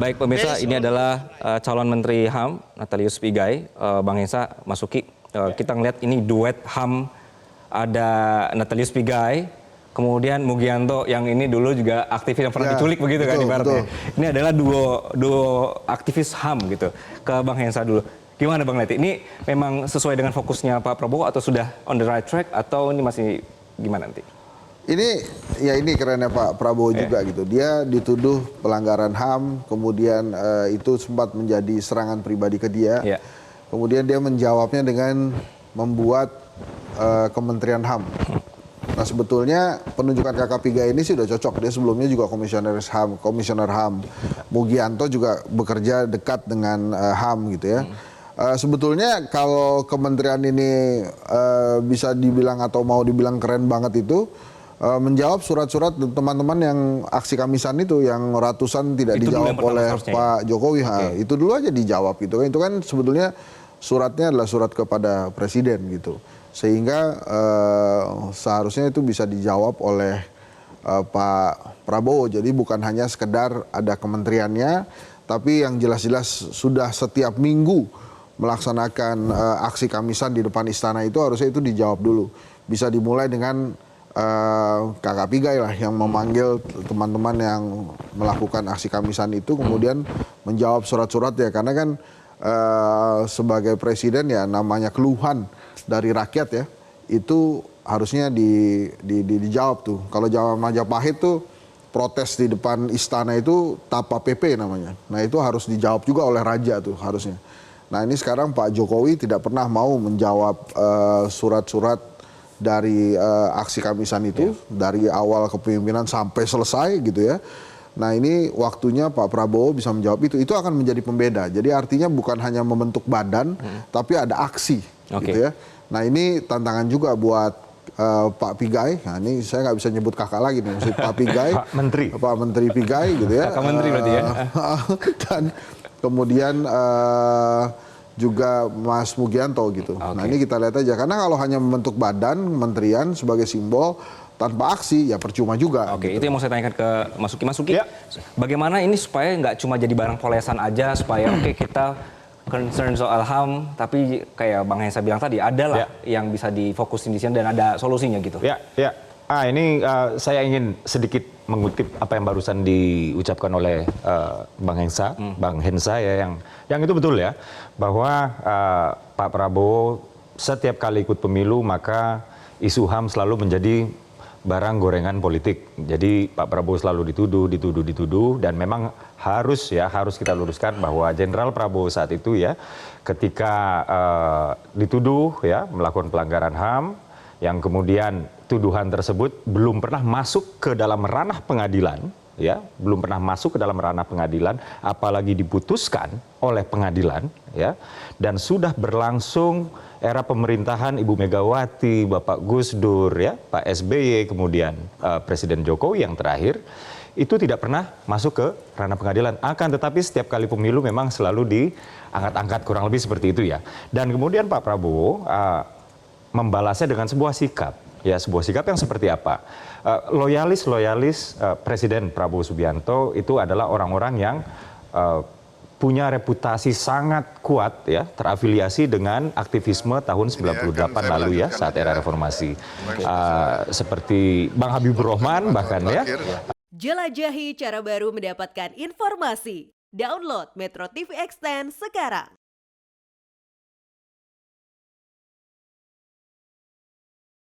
Baik pemirsa, ini adalah calon Menteri HAM, Natalius Pigai, Bang Hensa, Mas Uki. Kita ngeliat ini duet HAM, ada Natalius Pigai, kemudian Mugianto yang ini dulu juga aktivis yang pernah diculik begitu kan ibaratnya. Ini adalah duo aktivis HAM gitu. Ke Bang Hensa dulu. Gimana Bang Leti? Ini memang sesuai dengan fokusnya Pak Prabowo atau sudah on the right track atau ini masih gimana nanti? Ini kerennya Pak Prabowo juga gitu. Dia dituduh pelanggaran HAM, kemudian itu sempat menjadi serangan pribadi ke dia. Kemudian dia menjawabnya dengan membuat Kementerian HAM. Nah sebetulnya penunjukan Kakak Pigai ini sih udah cocok. Dia sebelumnya juga komisioner HAM. Mugianto juga bekerja dekat dengan HAM gitu ya. Sebetulnya kalau kementerian ini bisa dibilang atau mau dibilang keren banget itu, menjawab surat-surat teman-teman yang aksi Kamisan itu yang ratusan tidak dijawab oleh Pak Jokowi. Itu dulu aja dijawab gitu kan. Itu kan sebetulnya suratnya adalah surat kepada presiden gitu. Sehingga seharusnya itu bisa dijawab oleh Pak Prabowo. Jadi bukan hanya sekedar ada kementeriannya, tapi yang jelas-jelas sudah setiap minggu melaksanakan aksi Kamisan di depan istana itu harusnya itu dijawab dulu. Bisa dimulai dengan Kakak Pigai lah yang memanggil teman-teman yang melakukan aksi Kamisan itu kemudian menjawab surat-surat ya, karena kan sebagai presiden ya namanya keluhan dari rakyat ya itu harusnya dijawab tuh. Kalau zaman Majapahit tuh protes di depan istana itu tapa PP namanya. Nah itu harus dijawab juga oleh raja tuh harusnya. Nah ini sekarang Pak Jokowi tidak pernah mau menjawab surat-surat dari aksi Kamisan itu, dari awal kepemimpinan sampai selesai gitu ya. Nah ini waktunya Pak Prabowo bisa menjawab itu. Itu akan menjadi pembeda. Jadi artinya bukan hanya membentuk badan, tapi ada aksi gitu ya. Nah ini tantangan juga buat Pak Pigai. Nah ini saya nggak bisa nyebut kakak lagi nih, maksud Pak Pigai. Pak Menteri Pigai gitu ya. Kakak Menteri berarti ya. Dan kemudian juga Mas Mugianto gitu. Nah ini kita lihat aja, karena kalau hanya membentuk badan kementerian sebagai simbol tanpa aksi ya percuma juga. Itu yang mau saya tanyakan ke Mas Uki. Mas Uki, bagaimana ini supaya nggak cuma jadi barang polesan aja, supaya kita concern soal HAM, tapi kayak Bang Hensa bilang tadi, adalah yang bisa difokusin di sini dan ada solusinya gitu. Ini saya ingin sedikit mengutip apa yang barusan diucapkan oleh Bang Hensa ya, yang itu betul ya, bahwa Pak Prabowo setiap kali ikut pemilu maka isu HAM selalu menjadi barang gorengan politik. Jadi Pak Prabowo selalu dituduh dan memang harus kita luruskan bahwa Jenderal Prabowo saat itu ya ketika dituduh ya melakukan pelanggaran HAM, yang kemudian tuduhan tersebut belum pernah masuk ke dalam ranah pengadilan, ya, belum pernah masuk ke dalam ranah pengadilan, apalagi diputuskan oleh pengadilan, ya, dan sudah berlangsung era pemerintahan Ibu Megawati, Bapak Gus Dur, ya, Pak SBY, kemudian Presiden Jokowi yang terakhir, itu tidak pernah masuk ke ranah pengadilan. Akan tetapi setiap kali pemilu memang selalu diangkat-angkat, kurang lebih seperti itu ya. Dan kemudian Pak Prabowo membalasnya dengan sebuah sikap. Ya, sebuah sikap yang seperti apa? Loyalis Presiden Prabowo Subianto itu adalah orang-orang yang punya reputasi sangat kuat ya, terafiliasi dengan aktivisme tahun 98 lalu ya, saat era reformasi. Seperti Bang Habibur Rahman bahkan ya. Jelajahi cara baru mendapatkan informasi. Download Metro TV Extend sekarang.